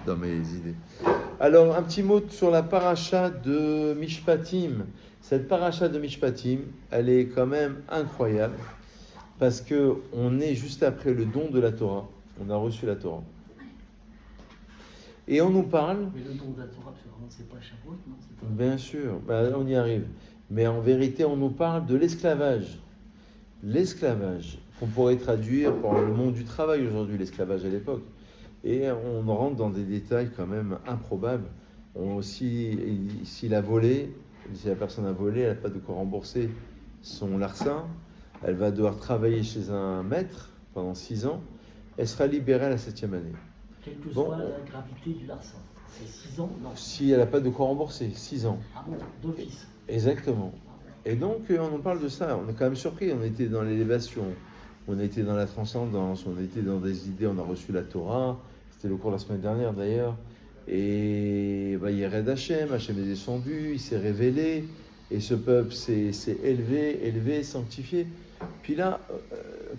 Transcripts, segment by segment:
dans mes idées. Alors, un petit mot sur la paracha de Mishpatim. Cette paracha de Mishpatim, elle est quand même incroyable parce que on est juste après le don de la Torah. On a reçu la Torah. Et on nous parle... Mais le don de la Torah, c'est pas Shavuot, non? Bien sûr, on y arrive. Mais en vérité, on nous parle de l'esclavage. L'esclavage, qu'on pourrait traduire par le monde du travail aujourd'hui, l'esclavage à l'époque. Et on rentre dans des détails quand même improbables. S'il a volé, si la personne a volé, elle n'a pas de quoi rembourser son larcin, elle va devoir travailler chez un maître pendant 6 ans, elle sera libérée à la 7e année. Quelle que soit la gravité du larcin. C'est 6 ans, non? Si elle n'a pas de quoi rembourser, 6 ans. Ah bon, d'office. Exactement. Et donc, on nous parle de ça. On est quand même surpris. On était dans l'élévation, on était dans la transcendance, on était dans des idées, on a reçu la Torah. C'était le cours la semaine dernière d'ailleurs. Et Yered Hachem, Hachem est descendu, il s'est révélé. Et ce peuple s'est élevé, sanctifié. Puis là,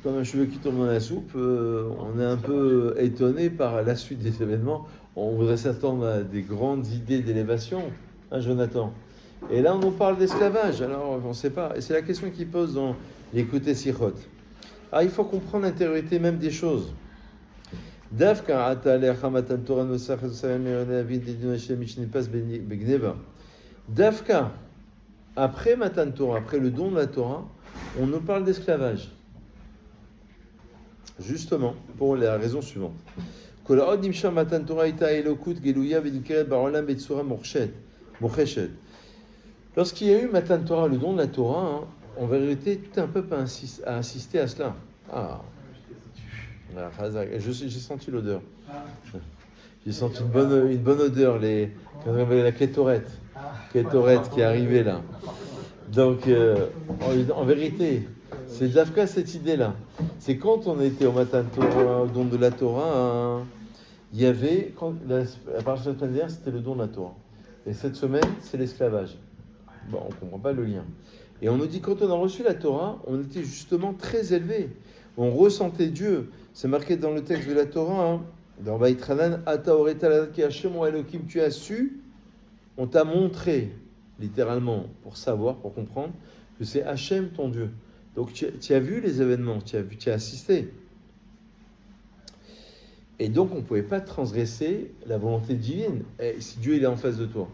comme un cheveu qui tombe dans la soupe, on est un peu étonné par la suite des événements. On voudrait s'attendre à des grandes idées d'élévation, hein, Jonathan? Et là, on nous parle d'esclavage. Alors, on ne sait pas. Et c'est la question qu'il pose dans l'écouter Sichot. Ah, il faut comprendre l'intériorité même des choses. Dafka, après Matan Torah, après le don de la Torah, on nous parle d'esclavage. Justement, pour la raison suivante. Lorsqu'il y a eu Matan Torah, le don de la Torah, hein, en vérité, tout un peuple a assisté à cela. Ah, j'ai senti l'odeur. J'ai senti une bonne odeur, la kétorette qui est arrivée là. Donc, en vérité, c'est Dafka cette idée-là. C'est quand on était au Matan Torah, au don de la Torah, hein, il y avait, à partir de la semaine dernière, c'était le don de la Torah. Et cette semaine, c'est l'esclavage. Bon, on ne comprend pas le lien. Et on nous dit, quand on a reçu la Torah, on était justement très élevé. On ressentait Dieu. C'est marqué dans le texte de la Torah, hein, dans Vaïtranan, Ata oreta ki Hashem Elohim, tu as su, on t'a montré, littéralement, pour savoir, pour comprendre, que c'est Hachem ton Dieu. Donc tu as vu les événements, tu as assisté. Et donc on ne pouvait pas transgresser la volonté divine. Et si Dieu il est en face de toi.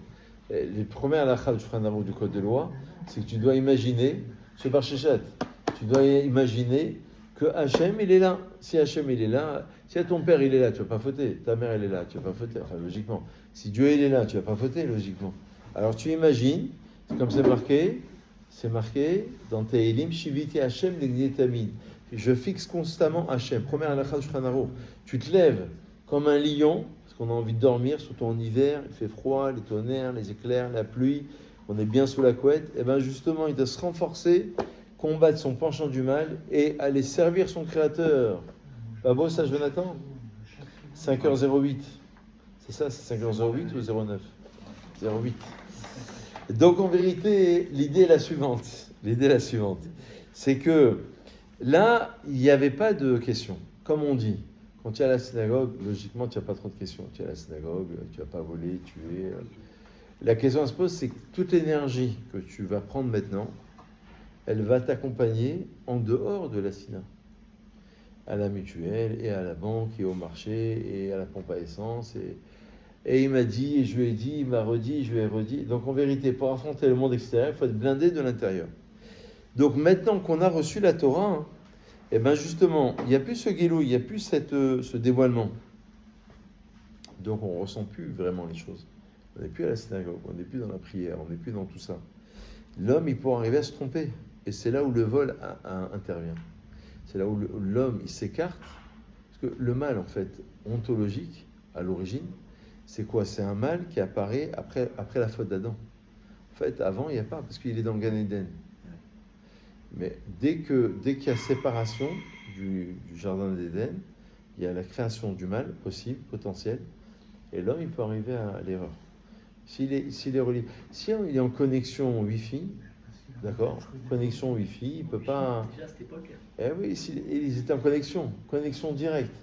Les premières halachas du code de loi, c'est que tu dois imaginer, ce Barchéchat, tu dois imaginer que Hachem il est là. Si Hachem il est là, si ton père il est là, tu ne vas pas fauter. Ta mère elle est là, tu ne vas pas fauter. Enfin logiquement. Si Dieu il est là, tu ne vas pas fauter logiquement. Alors tu imagines, comme c'est marqué dans Tehilim, Shiviti Hachem Negnetamid. Je fixe constamment Hachem. Première halakha du Shulchan Aruch. Tu te lèves comme un lion, parce qu'on a envie de dormir, surtout en hiver, il fait froid, les tonnerres, les éclairs, la pluie, on est bien sous la couette. Et bien justement, il doit se renforcer, combattre son penchant du mal et aller servir son Créateur. Pas beau ça, Jonathan? 5h08. C'est ça, c'est 5h08 ou 09? 08. Donc en vérité, l'idée est la suivante. C'est que là, il n'y avait pas de questions. Comme on dit, quand tu es à la synagogue, logiquement, tu n'as pas trop de questions. Tu es à la synagogue, tu ne vas pas voler, tuer. La question à se pose, c'est que toute l'énergie que tu vas prendre maintenant, elle va t'accompagner en dehors de la synagogue. À la mutuelle, et à la banque, et au marché, et à la pompe à essence, et il m'a dit, et je lui ai dit, il m'a redit, je lui ai redit. Donc en vérité, pour affronter le monde extérieur, il faut être blindé de l'intérieur. Donc maintenant qu'on a reçu la Torah, hein, et bien justement, il n'y a plus ce guélou, il n'y a plus ce dévoilement. Donc on ne ressent plus vraiment les choses. On n'est plus à la synagogue, on n'est plus dans la prière, on n'est plus dans tout ça. L'homme, il peut arriver à se tromper. Et c'est là où le vol intervient. C'est là où l'homme, il s'écarte. Parce que le mal, en fait, ontologique, à l'origine, c'est quoi? C'est un mal qui apparaît après la faute d'Adam. En fait, avant, il n'y a pas, parce qu'il est dans le Gan Eden. Mais dès qu'il y a séparation du jardin d'Éden, il y a la création du mal possible, potentiel, et l'homme, il peut arriver à l'erreur. S'il est relié, si il est en connexion Wi-Fi, d'accord, connexion Wi-Fi, il ne peut pas... Déjà à cette époque. Eh oui, ils étaient en connexion directe,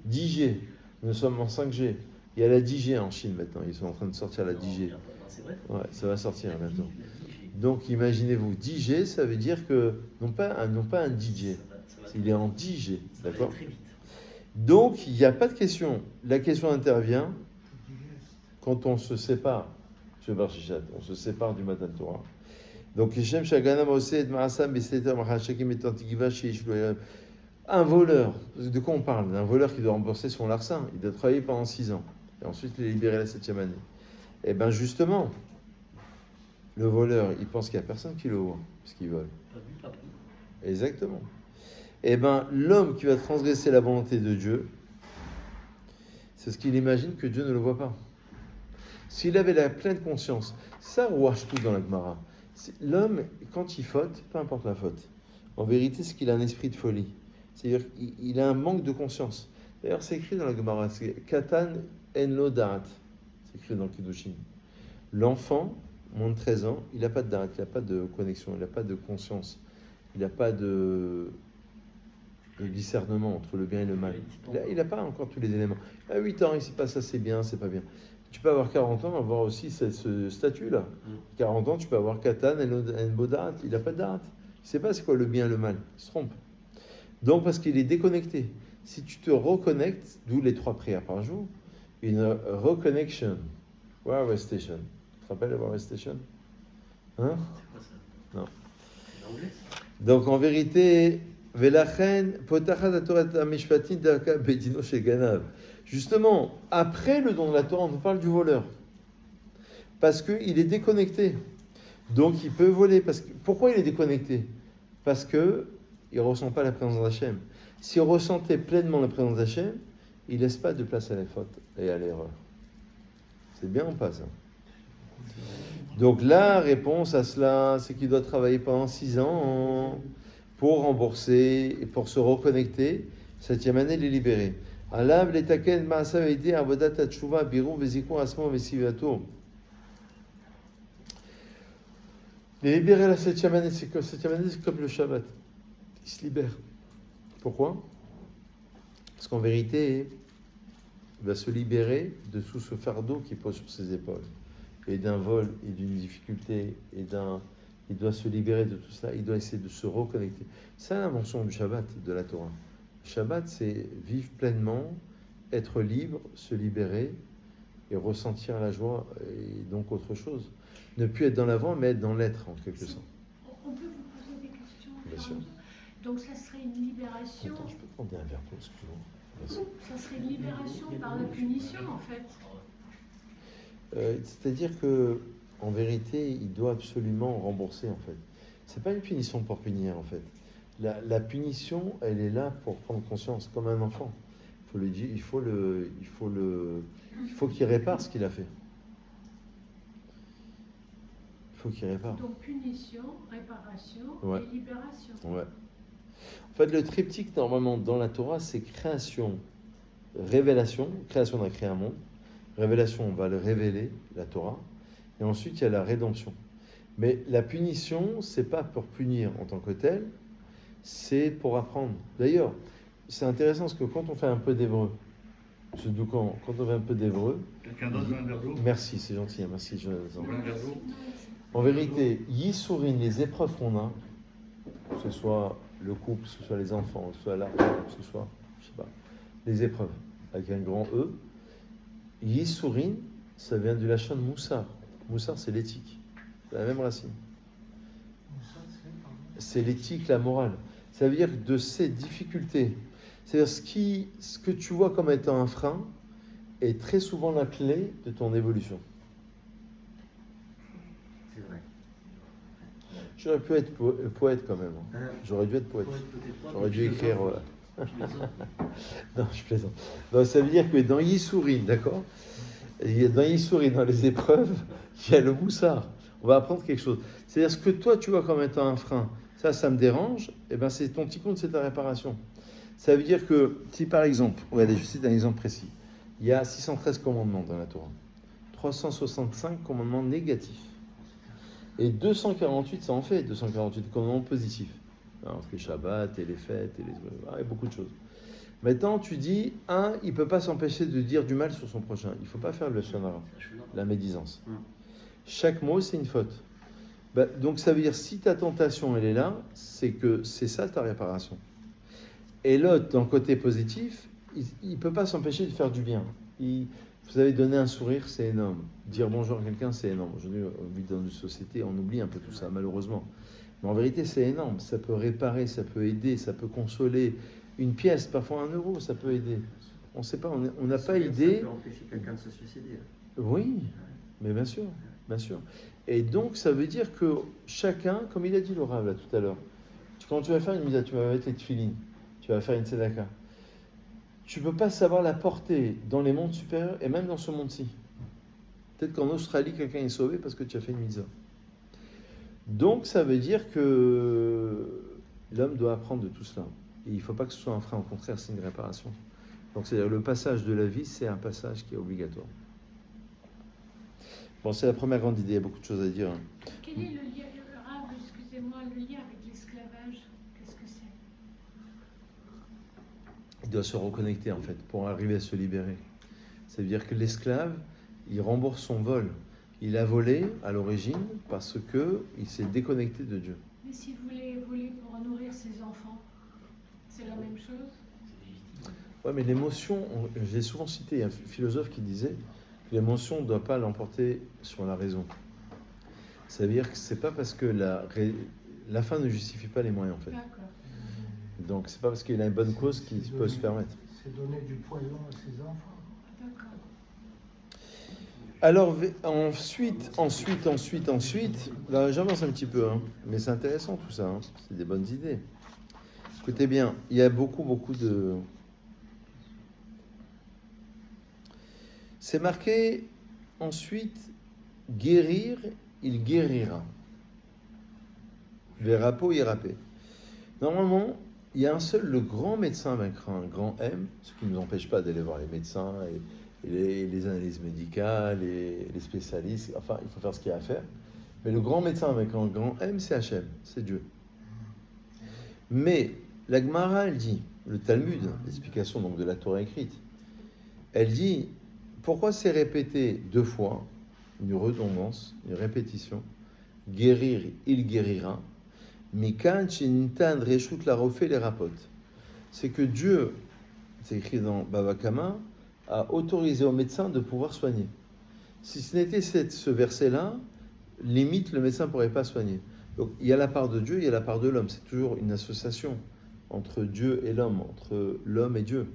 10G, nous sommes en 5G. Il y a la 10G en Chine maintenant, ils sont en train de sortir la Non, 10G. non, c'est vrai. Ouais, ça va sortir bientôt. La 10G. Donc imaginez-vous, 10G, ça veut dire que non pas un DJ, Ça va il est en 10G, ça va aller d'accord? très vite. Donc il n'y a pas de question. La question intervient quand on se sépare, je Barchichat, on se sépare du Matan Torah. Donc Hashem Shagana Maoseh Ma'asam Beseter Machachekim et Antigiva Sheish Lo. Un voleur, de quoi on parle? D'un voleur qui doit rembourser son larcin, il doit travailler pendant 6 ans, et ensuite il est libéré la 7e année. Et bien justement, le voleur, il pense qu'il n'y a personne qui le voit, parce qu'il vole. Pas vu, pas pris. Exactement. Et bien l'homme qui va transgresser la volonté de Dieu, c'est ce qu'il imagine que Dieu ne le voit pas. S'il avait la pleine conscience, ça rouage tout dans la Gemara. L'homme, quand il faute, peu importe la faute, en vérité, c'est qu'il a un esprit de folie. C'est-à-dire qu'il a un manque de conscience. D'ailleurs, c'est écrit dans la Gemara, c'est Katan en lo da'at. C'est écrit dans le Kiddushin. L'enfant, moins de 13 ans, il n'a pas de da'at, il n'a pas de connexion, il n'a pas de conscience, il n'a pas de discernement entre le bien et le mal. Il n'a pas encore tous les éléments. À 8 ans, il ne sait pas ça, c'est bien, c'est pas bien. Tu peux avoir 40 ans, avoir aussi ce statut-là. 40 ans, tu peux avoir Katan en bodat, il n'a pas de da'at. Il ne sait pas c'est quoi le bien et le mal, il se trompe. Donc, parce qu'il est déconnecté. Si tu te reconnectes, d'où les 3 prières par jour, une reconnection. Where station? Tu te rappelles Where station? Hein? C'est quoi ça? Non. C'est l'anglais ça? Donc, en vérité, Velachen, potachat atorat amishpatin daka bedino sheganav. Justement, après le don de la Torah, on nous parle du voleur. Parce qu'il est déconnecté. Donc, il peut voler. Pourquoi il est déconnecté? Parce que il ne ressent pas la présence d'Hachem. S'il ressentait pleinement la présence d'Hachem, il ne laisse pas de place à la faute et à l'erreur. C'est bien ou pas ça? Donc la réponse à cela, c'est qu'il doit travailler pendant 6 ans pour rembourser et pour se reconnecter. 7e année, il est libéré. Alav letaken ma'asav aidé avodat hatshuva birou vezikun asmo vesivato. Il est libéré la 7e année, c'est comme le Shabbat. Il se libère. Pourquoi? Parce qu'en vérité, il va se libérer de tout ce fardeau qui pose sur ses épaules. Et d'un vol, et d'une difficulté, il doit se libérer de tout ça, il doit essayer de se reconnecter. C'est l'invention du Shabbat, de la Torah. Le Shabbat, c'est vivre pleinement, être libre, se libérer, et ressentir la joie, et donc autre chose. Ne plus être dans l'avant, mais être dans l'être, en quelque sorte. On peut vous poser des questions? Bien sûr. Donc ça serait une libération. Attends, je peux te demander un verre d'eau, excuse-moi. Merci. Ça serait une libération par la punition en fait. C'est-à-dire que, en vérité, il doit absolument rembourser, en fait. C'est pas une punition pour punir, en fait. La punition, elle est là pour prendre conscience, comme un enfant. Il faut qu'il répare ce qu'il a fait. Il faut qu'il répare. Donc punition, réparation Ouais. et libération. Ouais. En fait, le triptyque, normalement, dans la Torah, c'est création, révélation. Création, on a créé un monde. Révélation, on va le révéler, la Torah. Et ensuite, il y a la rédemption. Mais la punition, c'est pas pour punir en tant que tel, c'est pour apprendre. D'ailleurs, c'est intéressant parce que quand on fait un peu d'hébreu, ce Doucan, quand on fait un peu d'hébreu, Quelqu'un d'autre veut un verre d'eau? merci, c'est gentil, merci Jonathan. Vous voulez un verre d'eau? En vérité, Yisourin, les épreuves qu'on a, que ce soit le couple, que ce soit les enfants, que ce soit l'argent, que ce soit, je sais pas, les épreuves, avec un grand E, Yisourin, ça vient du lachon Moussar. Moussar, c'est l'éthique. C'est la même racine. C'est l'éthique, la morale. Ça veut dire que de ces difficultés, c'est-à-dire ce que tu vois comme étant un frein est très souvent la clé de ton évolution. C'est vrai. J'aurais pu être poète quand même. Hein? J'aurais dû être poète. Peut-être pas, J'aurais mais dû je écrire. plaisante. Je plaisante. Non, je plaisante. Donc, ça veut dire que dans Yisourin, d'accord, dans Yisourin, dans les épreuves, il y a le moussard. On va apprendre quelque chose. C'est-à-dire ce que toi tu vois comme étant un frein, ça me dérange, et ben c'est ton petit compte, c'est ta réparation. Ça veut dire que si par exemple, regardez, je cite un exemple précis, il y a 613 commandements dans la Torah, 365 commandements négatifs, et 248, ça en fait 248 commandements positifs. Alors, les Shabbats et les fêtes et beaucoup de choses. Maintenant, tu dis, il ne peut pas s'empêcher de dire du mal sur son prochain. Il ne faut pas faire le lashon hara, la médisance. Chaque mot, c'est une faute. Donc, ça veut dire, si ta tentation, elle est là, c'est que c'est ça ta réparation. Et l'autre, dans le côté positif, il ne peut pas s'empêcher de faire du bien. Vous avez donné un sourire, c'est énorme. Dire bonjour à quelqu'un, c'est énorme. Aujourd'hui, on vit dans une société, on oublie un peu tout ça, malheureusement. Mais en vérité, c'est énorme. Ça peut réparer, ça peut aider, ça peut consoler. Une pièce, parfois 1 euro, ça peut aider. On ne sait pas, on n'a pas idée. Ça peut empêcher quelqu'un de se suicider. Oui, mais bien sûr, bien sûr. Et donc, ça veut dire que chacun, comme il a dit le Rav là tout à l'heure, quand tu vas faire une misa, tu vas mettre les tefilines, tu vas faire une tzedaka, tu ne peux pas savoir la porter dans les mondes supérieurs et même dans ce monde-ci. Peut-être qu'en Australie, quelqu'un est sauvé parce que tu as fait une misa. Donc, ça veut dire que l'homme doit apprendre de tout cela. Et il ne faut pas que ce soit un frein, au contraire, c'est une réparation. Donc, c'est-à-dire le passage de la vie, c'est un passage qui est obligatoire. Bon, c'est la première grande idée, il y a beaucoup de choses à dire. Quel est le lien, Rav, excusez-moi, le lien avec l'esclavage? Qu'est-ce que c'est? Il doit se reconnecter, en fait, pour arriver à se libérer. Ça veut dire que l'esclave, il rembourse son vol. Il a volé à l'origine parce qu'il s'est déconnecté de Dieu. Mais s'il voulait voler pour nourrir ses enfants, c'est la même chose? Oui, mais l'émotion, j'ai souvent cité un philosophe qui disait que l'émotion ne doit pas l'emporter sur la raison. Ça veut dire que c'est pas parce que la fin ne justifie pas les moyens, en fait. D'accord. Donc, c'est pas parce qu'il a une bonne cause qu'il peut se permettre. C'est donner du poison à ses enfants. D'accord. Alors, ensuite, là, j'avance un petit peu, hein, mais c'est intéressant tout ça, hein, c'est des bonnes idées. Écoutez bien, il y a beaucoup de... C'est marqué, ensuite, guérir, il guérira. Verapo, irapé. Normalement, il y a un seul, le grand médecin vaincra un grand M, ce qui ne nous empêche pas d'aller voir les médecins et les analyses médicales et les spécialistes. Enfin, il faut faire ce qu'il y a à faire. Mais le grand médecin avec un grand M, c'est Hachem, c'est Dieu. Mais la Gemara, elle dit, le Talmud, l'explication donc de la Torah écrite, elle dit, pourquoi c'est répété 2 fois, une redondance, une répétition, guérir, il guérira, Mikan Shintan Reshut la refait les rapotes. C'est que Dieu, c'est écrit dans Bava Kama, a autorisé aux médecins de pouvoir soigner. Si ce n'était ce verset-là, limite le médecin ne pourrait pas soigner. Donc il y a la part de Dieu, il y a la part de l'homme. C'est toujours une association entre Dieu et l'homme, entre l'homme et Dieu.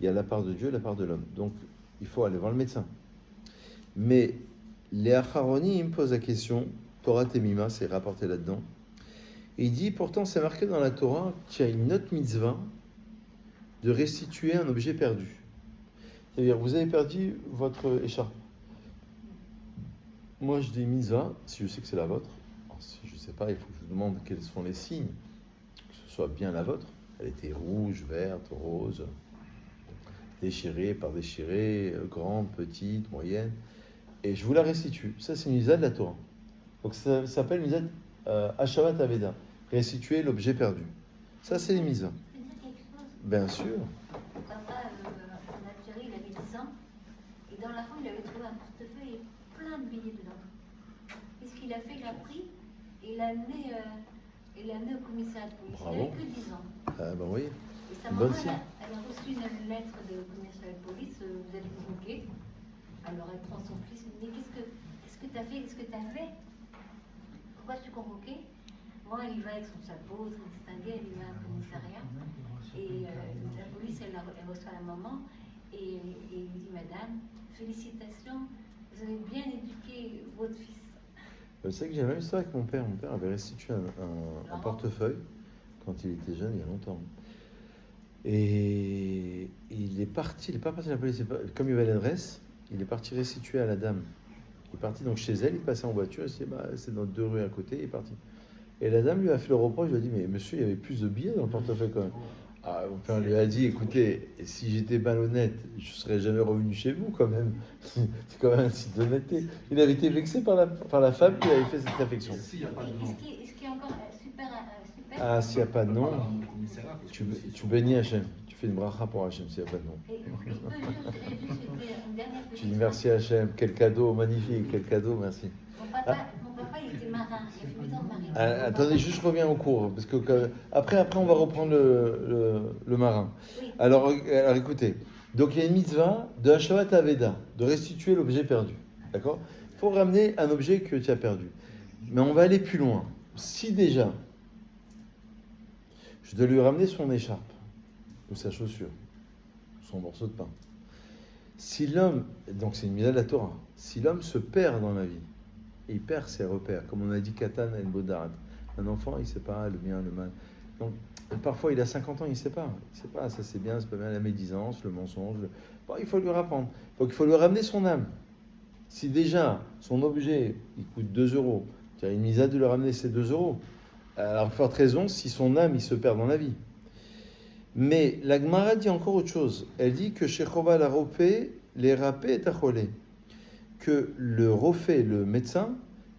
Il y a la part de Dieu et la part de l'homme. Donc il faut aller voir le médecin. Mais les Acharonim posent la question, Torah Temima, c'est rapporté là-dedans. Et il dit, pourtant c'est marqué dans la Torah qu'il y a une autre mitzvah de restituer un objet perdu. C'est-à-dire, vous avez perdu votre écharpe. Moi, je dis mitzvah, si je sais que c'est la vôtre. Alors, si je ne sais pas, il faut que je vous demande quels sont les signes, que ce soit bien la vôtre. Elle était rouge, verte, rose, déchirée, par déchirée, grande, petite, moyenne. Et je vous la restitue. Ça, c'est une mitzvah de la Torah. Donc, ça s'appelle une mitzvah Hashavat Aveda, restituer l'objet perdu. Ça, c'est les mitzvahs. Je peux dire quelque chose? Bien sûr. Papa, en Algérie, il avait 10 ans. Et dans la rue, il avait trouvé un portefeuille et plein de billets dedans. Et ce qu'il a fait, il l'a pris et il l'a amené au commissariat de police. Bravo. Il n'avait que 10 ans. Ah ben oui. Et sa Bonne maman, signe. elle a reçu une lettre de commissariat de police, vous êtes convoqué. Alors elle prend son fils, elle dit, mais qu'est-ce que tu as fait? Qu'est-ce que tu as fait? Pourquoi tu es convoqué? Moi, il va avec son chapeau, très distingué, il va au commissariat. Et la police, elle reçoit la maman et il lui dit, madame, félicitations, vous avez bien éduqué votre fils. Vous savez que j'ai la même histoire avec mon père. Mon père avait restitué un portefeuille quand il était jeune, il y a longtemps. Et il n'est pas parti à la police. Comme il y avait l'adresse, il est parti restituer à la dame. Il est parti donc chez elle, il passait en voiture, il s'est dit, c'est dans 2 rues à côté, il est parti. Et la dame lui a fait le reproche, lui a dit, mais monsieur, il y avait plus de billets dans le portefeuille quand même. Ah, mon père lui a dit, écoutez, si j'étais malhonnête, je ne serais jamais revenu chez vous quand même. C'est quand même un site d'honnêteté. Il avait été vexé par la femme qui avait fait cette réflexion. Et ce qui est encore super fait. Ah, s'il n'y a pas de nom, Voilà, au commissariat, parce tu, que c'est tu sur- bénis Hachem. Tu fais une bracha pour Hachem s'il n'y a pas de nom. Et je peux juste une dernière petite Tu dis merci Hachem. Quel cadeau magnifique, quel cadeau, merci. Mon papa, il était marin, il a fait 8 ans de marine. Attendez, juste je reviens au cours, parce que après on va reprendre le marin. Oui. Alors écoutez, donc il y a une mitzvah de Hashavat Aveda, de restituer l'objet perdu. D'accord? Il faut ramener un objet que tu as perdu. Mais on va aller plus loin. Si déjà, je dois lui ramener son écharpe, ou sa chaussure, son morceau de pain. Si l'homme, donc c'est une mitzvah de la Torah, si l'homme se perd dans la vie, et il perd ses repères, comme on a dit Katan El Bodarat, un enfant, il ne sait pas le bien, le mal. Donc, parfois, il a 50 ans, il ne sait pas. Il ne sait pas, ça c'est bien, c'est pas bien, la médisance, le mensonge. Bon, il faut lui rapprendre. Donc, il faut lui ramener son âme. Si déjà, son objet, il coûte 2 euros, tu as une mise à de lui ramener ces 2 euros, alors, forte raison, si son âme, il se perd dans la vie. Mais la Gemara dit encore autre chose. Elle dit que chez Chova la Ropé, les rapé et tacholé. Que le Rofé, le médecin,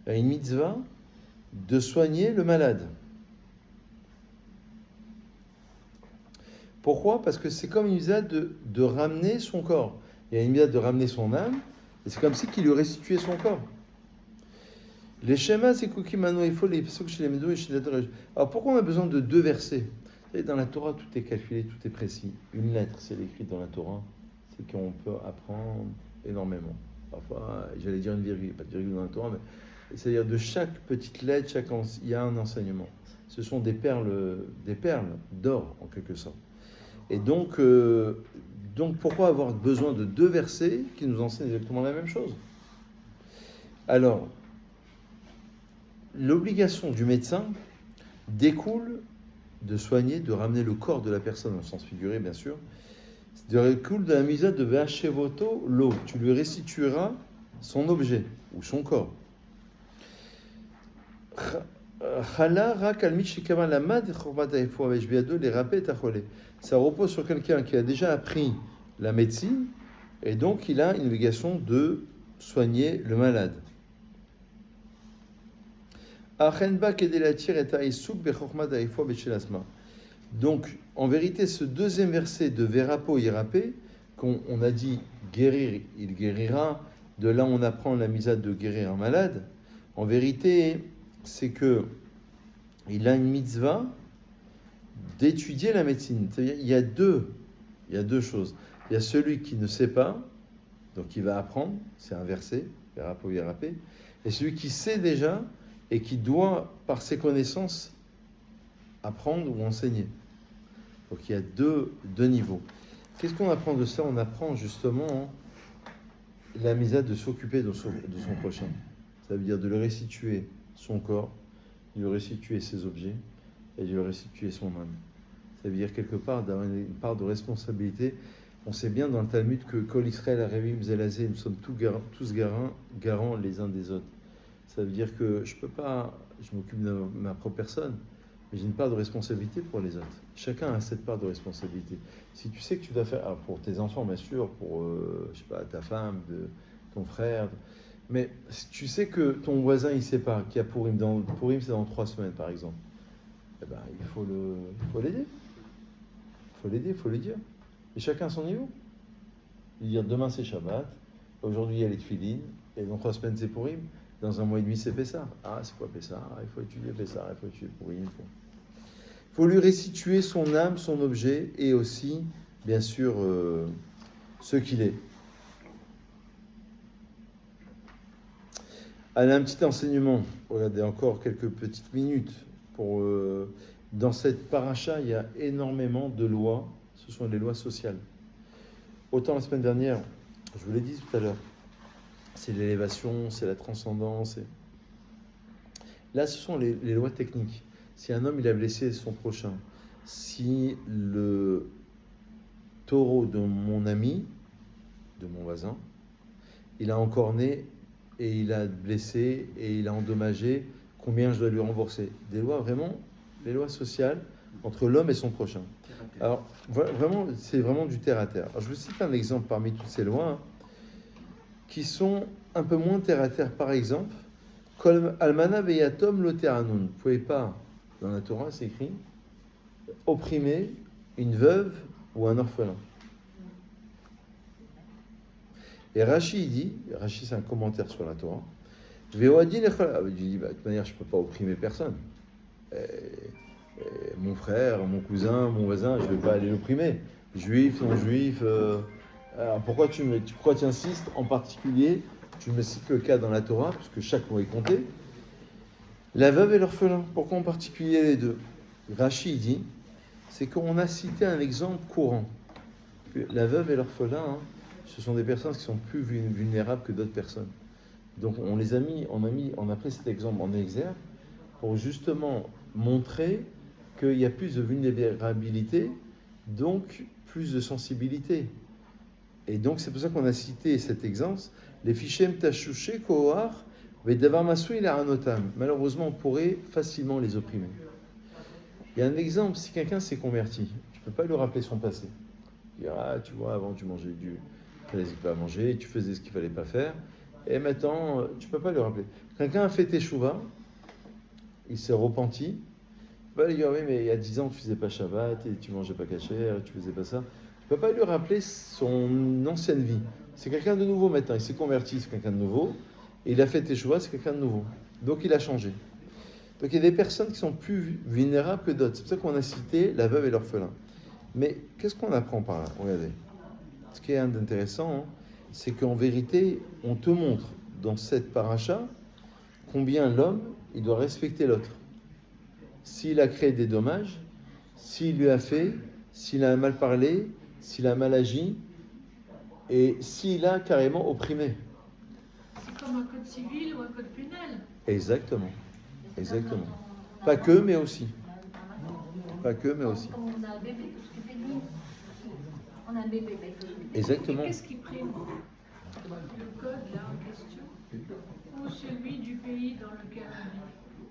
a une mitzvah de soigner le malade. Pourquoi? Parce que c'est comme une mitzvah de ramener son corps. Il y a une mitzvah de ramener son âme, et c'est comme si qu'il lui restituait son corps. Les schémas, c'est Kukimano, il faut les psaumes chez les médos et chez les adorés. Alors pourquoi on a besoin de 2 versets? Vous savez, dans la Torah, tout est calculé, tout est précis. Une lettre, c'est écrit dans la Torah, c'est qu'on peut apprendre énormément. Parfois, j'allais dire une virgule, pas de virgule dans la Torah, mais c'est-à-dire de chaque petite lettre, il y a un enseignement. Ce sont des perles d'or, en quelque sorte. Et donc pourquoi avoir besoin de 2 versets qui nous enseignent exactement la même chose? Alors, l'obligation du médecin découle de soigner, de ramener le corps de la personne, au sens figuré bien sûr, découle de la mitzvah de Ve'ashevoto lo, tu lui restitueras son objet ou son corps. Ça repose sur quelqu'un qui a déjà appris la médecine et donc il a une obligation de soigner le malade. Donc, en vérité, ce deuxième verset de Verapo Irapé, qu'on a dit guérir, il guérira, de là on apprend la misade de guérir un malade, en vérité, c'est que il a une mitzvah d'étudier la médecine. C'est-à-dire, il y a deux choses. Il y a celui qui ne sait pas, donc il va apprendre, c'est un verset, Verapo Irapé, et celui qui sait déjà, et qui doit, par ses connaissances, apprendre ou enseigner. Donc il y a deux niveaux. Qu'est-ce qu'on apprend de ça? On apprend justement la misade de s'occuper de son prochain. Ça veut dire de lui restituer son corps, de lui restituer ses objets, et de lui restituer son âme. Ça veut dire quelque part d'avoir une part de responsabilité. On sait bien dans le Talmud que Kol Israël Arevim Zelazé, nous sommes tous garants les uns des autres. Ça veut dire que je m'occupe de ma propre personne, mais j'ai une part de responsabilité pour les autres. Chacun a cette part de responsabilité. Si tu sais que tu dois faire, alors pour tes enfants bien sûr, pour ta femme, ton frère, mais si tu sais que ton voisin il sait pas qu'il y a Purim, Purim c'est dans 3 semaines par exemple, eh ben, il faut l'aider. Il faut lui dire. Et chacun à son niveau. Lui dire demain c'est Shabbat, aujourd'hui il y a les Tfilines, et dans 3 semaines c'est Purim. Dans 1 mois et demi, c'est Pessah. Ah, c'est quoi Pessah? Il faut étudier Pessah, il faut étudier Purim. Il faut lui restituer son âme, son objet, et aussi, bien sûr, ce qu'il est. Allez, un petit enseignement. Regardez, encore quelques petites minutes. Dans cette paracha, il y a énormément de lois. Ce sont les lois sociales. Autant la semaine dernière, je vous l'ai dit tout à l'heure, c'est l'élévation, c'est la transcendance. Là, ce sont les lois techniques. Si un homme il a blessé son prochain, si le taureau de mon ami, de mon voisin, il a encorné et il a blessé et il a endommagé, combien je dois lui rembourser? Des lois vraiment, les lois sociales entre l'homme et son prochain. Alors, vraiment, c'est vraiment du terre à terre. Alors, je vous cite un exemple parmi toutes ces lois, qui sont un peu moins terre à terre. Par exemple, Kol Almana Veyatom Lo Teranun. Vous ne pouvez pas dans la Torah, c'est écrit opprimer une veuve ou un orphelin. Et Rashi, il dit, Rashi c'est un commentaire sur la Torah, il dit, de toute manière, je ne peux pas opprimer personne. Mon frère, mon cousin, mon voisin, je ne vais pas aller l'opprimer. Juif, non-juif. Alors pourquoi tu insistes en particulier, tu me cites le cas dans la Torah, puisque chaque mot est compté, la veuve et l'orphelin. Pourquoi en particulier les deux? Rashi dit, c'est qu'on a cité un exemple courant. La veuve et l'orphelin, ce sont des personnes qui sont plus vulnérables que d'autres personnes. Donc on a pris cet exemple en exergue pour justement montrer qu'il y a plus de vulnérabilité, donc plus de sensibilité. Et donc c'est pour ça qu'on a cité cet exemple, les fichem tachouché kohar, mais davar masou il a un otam. Malheureusement, on pourrait facilement les opprimer. Il y a un exemple, si quelqu'un s'est converti, tu ne peux pas lui rappeler son passé. Dire, tu vois, avant tu mangeais il fallait pas manger, tu faisais ce qu'il ne fallait pas faire, et maintenant, tu ne peux pas lui rappeler. Quelqu'un a fait teshuva, il s'est repenti, tu vas lui dire, oui, mais il y a 10 ans, tu ne faisais pas Shabbat, et tu ne mangeais pas kasher, tu ne faisais pas ça. Tu ne peux pas lui rappeler son ancienne vie. C'est quelqu'un de nouveau maintenant, il s'est converti, c'est quelqu'un de nouveau, et il a fait teshuva, c'est quelqu'un de nouveau. Donc il a changé. Donc il y a des personnes qui sont plus vulnérables que d'autres. C'est pour ça qu'on a cité la veuve et l'orphelin. Mais qu'est-ce qu'on apprend par là? Regardez. Ce qui est intéressant, c'est qu'en vérité, on te montre dans cette paracha combien l'homme, il doit respecter l'autre. S'il a créé des dommages, s'il lui a fait, s'il a mal parlé, s'il a mal agi, et s'il a carrément opprimé. C'est comme un code civil ou un code pénal. Exactement. Exactement. Pas que, mais aussi. Pas que, mais aussi. Comme on a un bébé, il faut s'occuper de lui. On a un bébé, il faut s'occuper de lui. Exactement. Et qu'est-ce qui prime? Le code là en question ou celui du pays dans lequel on vit?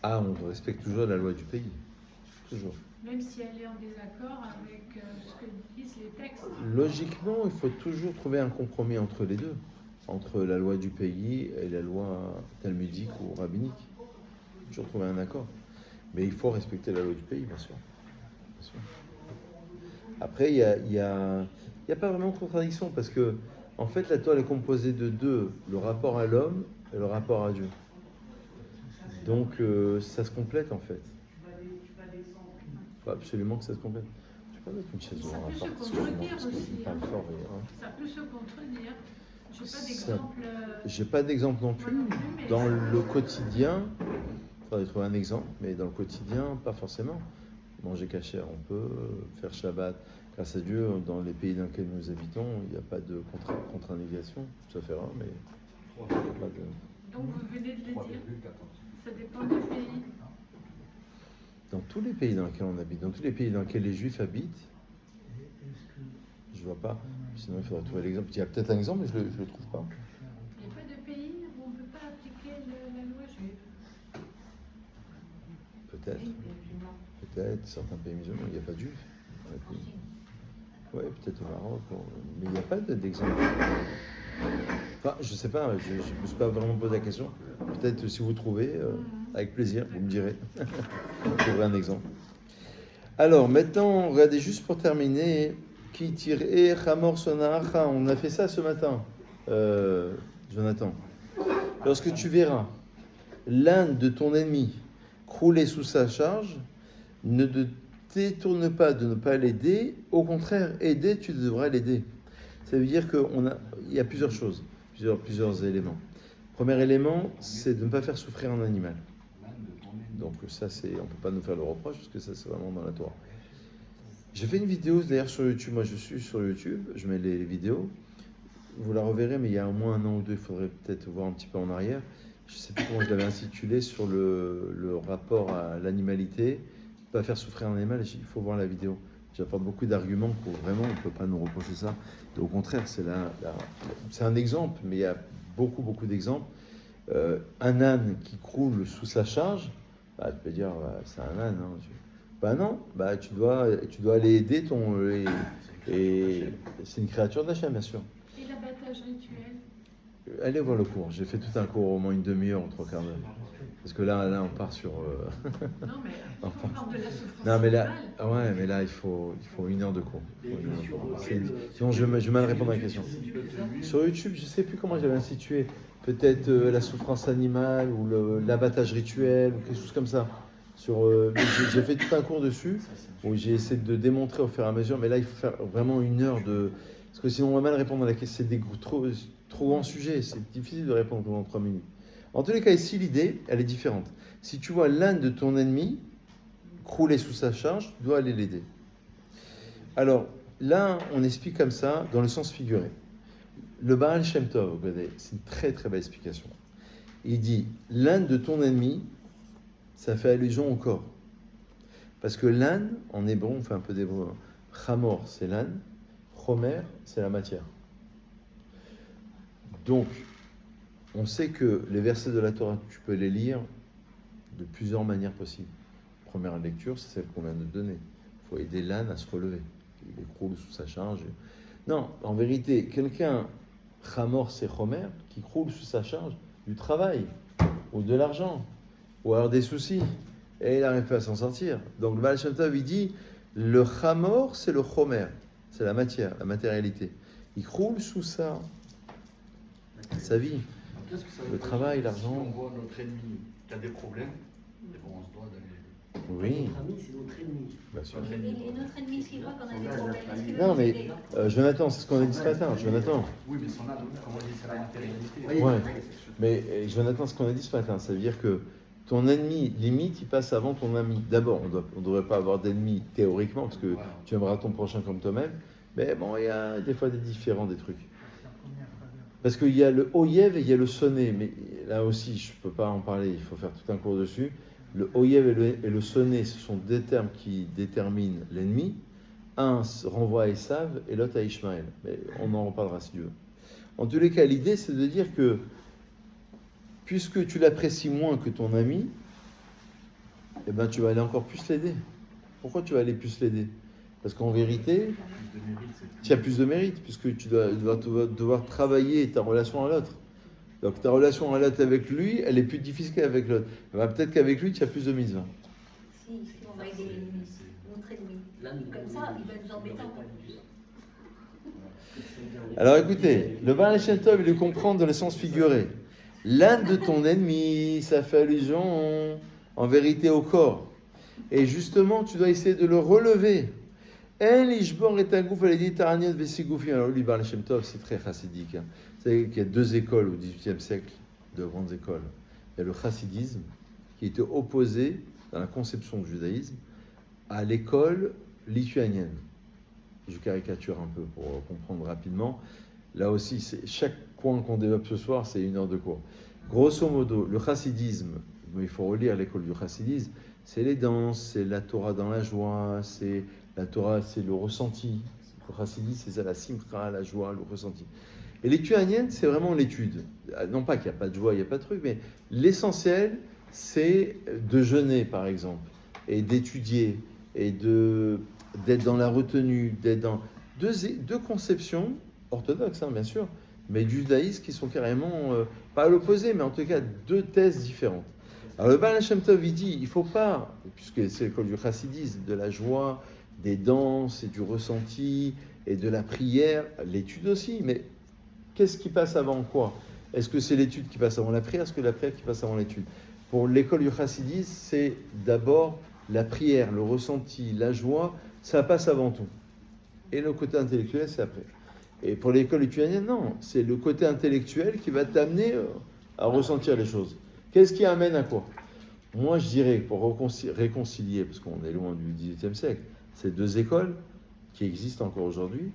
Ah, on respecte toujours la loi du pays. Toujours. Même si elle est en désaccord avec ce que disent les textes. Logiquement, il faut toujours trouver un compromis entre les deux. Entre la loi du pays et la loi talmudique ou rabbinique. Toujours trouver un accord. Mais il faut respecter la loi du pays, bien sûr. Bien sûr. Après, il y a pas vraiment de contradiction, parce que, en fait, la Torah est composée de deux, le rapport à l'homme et le rapport à Dieu. Donc, ça se complète, en fait. Il faut absolument que ça se complète. Je ne vais pas mettre une chaise Ça devant peut la se porte, parce que je contredire pense que aussi, je parle hein. fort. Et, Ça peut se contredire. Je n'ai pas Ça- d'exemple. J'ai pas d'exemple non plus. Moi non plus, mais Dans ça- le quotidien, il faudrait trouver un exemple, mais dans le quotidien, pas forcément. Manger kasher, on peut faire Shabbat. Grâce à Dieu, dans les pays dans lesquels nous habitons, il n'y a pas de contre-indication. Ça fait rare, mais il n'y a pas de... Donc vous venez de le dire. Ça dépend du pays. Dans tous les pays dans lesquels on habite, dans tous les pays dans lesquels les Juifs habitent, je vois pas. Sinon, il faudrait trouver l'exemple. Il y a peut-être un exemple, mais je le trouve pas. Il n'y a pas de pays où on ne peut pas appliquer la loi juive. Peut-être. Peut-être. Certains pays musulmans, il n'y a pas de Juifs. Oui, peut-être au Maroc. Mais il n'y a pas d'exemple. Enfin, je sais pas, je ne me suis pas vraiment posé la question. Peut-être si vous trouvez, avec plaisir, vous me direz. Vous trouverez un exemple. Alors, maintenant, regardez juste pour terminer. Qui tire Hamor Sonacha. On a fait ça ce matin, Jonathan. Lorsque tu verras l'âne de ton ennemi crouler sous sa charge, ne te détourne pas de ne pas l'aider. Au contraire, aider, tu devras l'aider. Ça veut dire qu'il y a plusieurs choses, plusieurs éléments. Premier élément, c'est de ne pas faire souffrir un animal. Donc ça, on ne peut pas nous faire le reproche, parce que ça, c'est vraiment dans la Torah. J'ai fait une vidéo d'ailleurs sur YouTube. Moi, je suis sur YouTube, je mets les vidéos. Vous la reverrez, mais il y a au moins un an ou deux, il faudrait peut-être voir un petit peu en arrière. Je ne sais plus comment je l'avais intitulé, sur le rapport à l'animalité. Pas faire souffrir un animal, il faut voir la vidéo. J'apporte beaucoup d'arguments pour vraiment, on ne peut pas nous reprocher ça. Et au contraire, c'est un exemple, mais il y a beaucoup d'exemples. Un âne qui croule sous sa charge, tu peux dire, c'est un âne. Non, tu dois aller aider et c'est une créature d'Hachem, bien sûr. Et l'abattage rituel? Allez voir le cours. J'ai fait tout un cours, au moins une demi-heure ou trois quarts d'heure. Parce que là on part sur. Non, mais on parle de la souffrance Non, mais là, animale. ouais, mais là il faut 1 heure de cours. Et sur Sinon, je vais mal répondre à la question. Sur YouTube, je ne sais plus comment j'avais institué. Peut-être la souffrance animale ou l'abattage rituel ou quelque chose comme ça. J'ai fait tout un cours dessus où j'ai essayé de démontrer au fur et à mesure. Mais là, il faut faire vraiment 1 heure de. Parce que sinon, on va mal répondre à la question. C'est trop grands sujets. C'est difficile de répondre pendant 3 minutes. En tous les cas, ici, l'idée, elle est différente. Si tu vois l'âne de ton ennemi crouler sous sa charge, tu dois aller l'aider. Alors, là, on explique comme ça, dans le sens figuré. Le Baal Shem Tov, c'est une très très belle explication. Il dit, l'âne de ton ennemi, ça fait allusion au corps. Parce que l'âne, en hébreu, on fait un peu d'hébreu, Chamor, c'est l'âne, Chomer, c'est la matière. Donc, on sait que les versets de la Torah, tu peux les lire de plusieurs manières possibles. Première lecture, c'est celle qu'on vient de donner. Il faut aider l'âne à se relever. Il écroule sous sa charge. Non, en vérité, quelqu'un, Chamor, c'est Chomer, qui croule sous sa charge du travail, ou de l'argent, ou alors des soucis, et il n'arrive pas à s'en sortir. Donc le Baal Shem Tov, il dit, le Chamor, c'est le Chomer, c'est la matière, la matérialité. Il croule sous sa vie. Qu'est-ce que ça veut Le dire travail, l'argent. Si on voit notre ennemi qui a des problèmes, eh ben, on se doit d'aller. Oui, Notre ami, c'est notre ennemi. bien sûr. Et notre ennemi, s'il voit qu'on a des problèmes, est-ce qu'il Non, va nous mais aider Jonathan, c'est ce qu'on a dit ce matin. Jonathan. Oui, mais son âme, comment on dit, c'est la matérialité. Ouais. Mais Jonathan, ce qu'on a dit ce matin, ça veut dire que ton ennemi, limite, il passe avant ton ami. D'abord, on ne devrait pas avoir d'ennemi théoriquement, parce que tu aimeras ton prochain comme toi-même. Mais bon, il y a des fois des différents, des trucs. Parce qu'il y a le oyev et il y a le sonné. Mais là aussi, je ne peux pas en parler, il faut faire tout un cours dessus. Le oyev et le sonné, ce sont deux termes qui déterminent l'ennemi. Un renvoie à Esav et l'autre à Ishmaël. Mais on en reparlera si Dieu veut. En tous les cas, l'idée, c'est de dire que puisque tu l'apprécies moins que ton ami, eh ben, tu vas aller encore plus l'aider. Pourquoi tu vas aller plus l'aider? Parce qu'en vérité, tu as plus de mérite, puisque tu dois devoir travailler ta relation à l'autre. Donc ta relation à l'autre avec lui, elle est plus difficile qu'avec l'autre. Peut-être qu'avec lui, tu as plus de mitzvah. Si on va aider notre ennemi. Comme ça, il va nous embêter encore plus. Alors écoutez, le Baal Shem Tov, il le comprend dans le sens figuré. L'âne de ton ennemi, ça fait allusion en vérité au corps. Et justement, tu dois essayer de le relever. Alors, lui, Baal Shem Tov, c'est très chassidique. Hein. Vous savez qu'il y a 2 écoles au XVIIIe siècle, 2 grandes écoles. Il y a le chassidisme, qui était opposé, dans la conception du judaïsme, à l'école lituanienne. Je caricature un peu pour comprendre rapidement. Là aussi, chaque point qu'on développe ce soir, c'est 1 heure de cours. Grosso modo, le chassidisme, il faut relire l'école du chassidisme, c'est les danses, c'est la Torah dans la joie, c'est la Torah, c'est le ressenti. Le chassidisme, c'est ça, la simcha, la joie, le ressenti. Et lituanienne, c'est vraiment l'étude. Non pas qu'il n'y a pas de joie, il n'y a pas de truc, mais l'essentiel, c'est de jeûner, par exemple, et d'étudier, et d'être dans la retenue, d'être dans deux conceptions orthodoxes, hein, bien sûr, mais du judaïsme qui sont carrément, pas à l'opposé, mais en tout cas 2 thèses différentes. Alors le Baal Shem Tov, il dit, il ne faut pas, puisque c'est l'école du chassidisme, de la joie, des danses, et du ressenti, et de la prière, l'étude aussi, mais qu'est-ce qui passe avant quoi? Est-ce que c'est l'étude qui passe avant la prière? Est-ce que la prière qui passe avant l'étude? Pour l'école du chassidisme, c'est d'abord la prière, le ressenti, la joie, ça passe avant tout. Et le côté intellectuel, c'est après. Et pour l'école lituanienne, non. C'est le côté intellectuel qui va t'amener à ressentir les choses. Qu'est-ce qui amène à quoi? Moi, je dirais, pour réconcilier, parce qu'on est loin du XVIIIe siècle, ces 2 écoles qui existent encore aujourd'hui,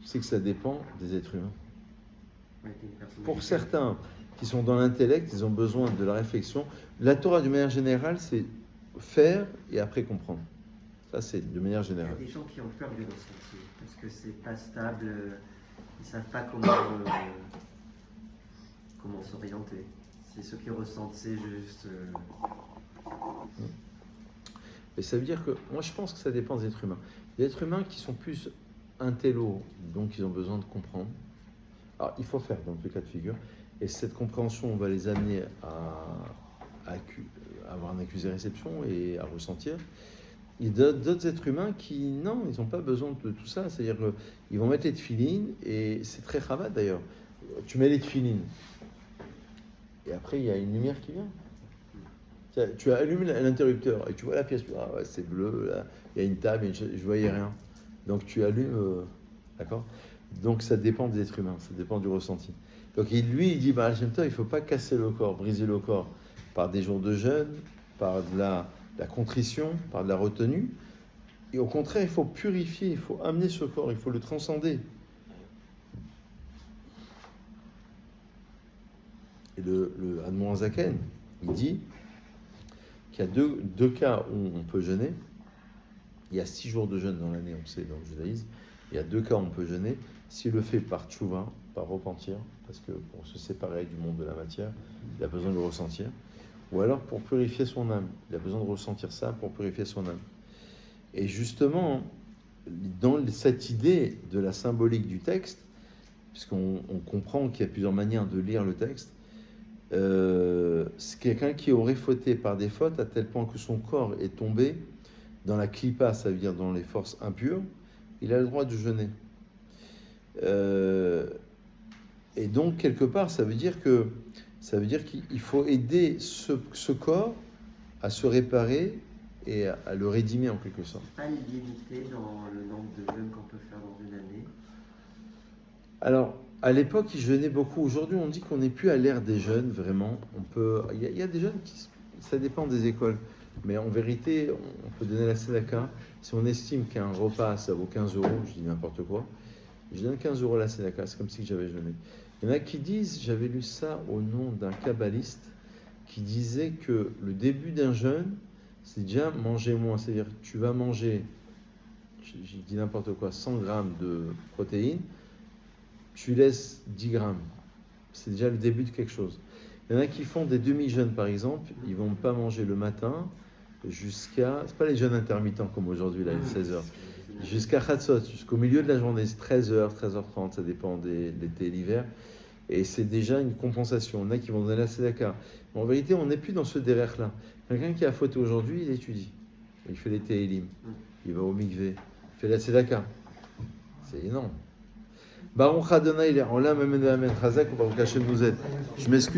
c'est que ça dépend des êtres humains. Pour certains qui sont dans l'intellect, ils ont besoin de la réflexion. La Torah, d'une manière générale, c'est faire et après comprendre. Ça, c'est de manière générale. Il y a des gens qui ont peur du ressenti, parce que c'est pas stable, ils ne savent pas comment s'orienter. C'est ceux qui ressentent, c'est juste... Et ça veut dire que, moi je pense que ça dépend des êtres humains. Les êtres humains qui sont plus intello, donc ils ont besoin de comprendre. Alors il faut faire dans tous les cas de figure, et cette compréhension, on va les amener avoir un accusé-réception et à ressentir. Il y a d'autres êtres humains qui, non, ils n'ont pas besoin de tout ça. C'est-à-dire qu'ils vont mettre les tefilines, et c'est très chavat d'ailleurs. Tu mets les tefilines, et après il y a une lumière qui vient. Tu allumes l'interrupteur, et tu vois la pièce, tu vois, ouais, c'est bleu, là, il y a une table, je ne voyais rien. Donc tu allumes, d'accord? Donc ça dépend des êtres humains, ça dépend du ressenti. Donc lui, il dit, bah, il ne faut pas casser le corps, briser le corps par des jours de jeûne, par de la contrition, par de la retenue. Et au contraire, il faut purifier, il faut amener ce corps, il faut le transcender. Et le Admon Zaken, il dit qu'il y a deux cas où on peut jeûner. Il y a 6 jours de jeûne dans l'année, on sait, dans le judaïsme. Il y a 2 cas où on peut jeûner. S'il le fait par tchouva, par repentir, parce que pour se séparer du monde de la matière, il a besoin de le ressentir. Ou alors pour purifier son âme. Il a besoin de ressentir ça pour purifier son âme. Et justement, dans cette idée de la symbolique du texte, puisqu'on comprend qu'il y a plusieurs manières de lire le texte, c'est quelqu'un qui aurait fauté par des fautes à tel point que son corps est tombé dans la klipa, ça veut dire dans les forces impures, il a le droit de jeûner. Et donc, quelque part, ça veut dire qu'il faut aider ce corps à se réparer et à le rédimer en quelque sorte. Pas limité dans le nombre de jeûnes qu'on peut faire dans une année. Alors, à l'époque, ils jeûnaient beaucoup. Aujourd'hui, on dit qu'on n'est plus à l'ère des jeûnes, vraiment. Il y a des jeûnes ça dépend des écoles. Mais en vérité, on peut donner la tzedaka. Si on estime qu'un repas, ça vaut 15 €, je dis n'importe quoi, je donne 15 € la tzedaka, c'est comme si j'avais jeûné. Il y en a qui disent, j'avais lu ça au nom d'un kabbaliste, qui disait que le début d'un jeûne, c'est déjà manger moins. C'est-à-dire que tu vas manger, je dis n'importe quoi, 100 grammes de protéines, tu laisses 10 grammes. C'est déjà le début de quelque chose. Il y en a qui font des demi-jeûnes, par exemple, ils ne vont pas manger le matin jusqu'à... C'est pas les jeûnes intermittents comme aujourd'hui, là, 16h. Jusqu'à Khatsot, jusqu'au milieu de la journée, 13h, 13h30, ça dépend de l'été et l'hiver. Et c'est déjà une compensation. Il y en a qui vont donner la tzedaka. Mais en vérité, on n'est plus dans ce derrière-là. Quelqu'un qui a fauté aujourd'hui, il étudie. Il fait les télim. Il va au mikvé. Il fait la tzedaka. C'est énorme. Baruch Adonai, il est en l'âme, amen, amen, chazak, ou Baruch Hashem nous aide. Je m'excuse.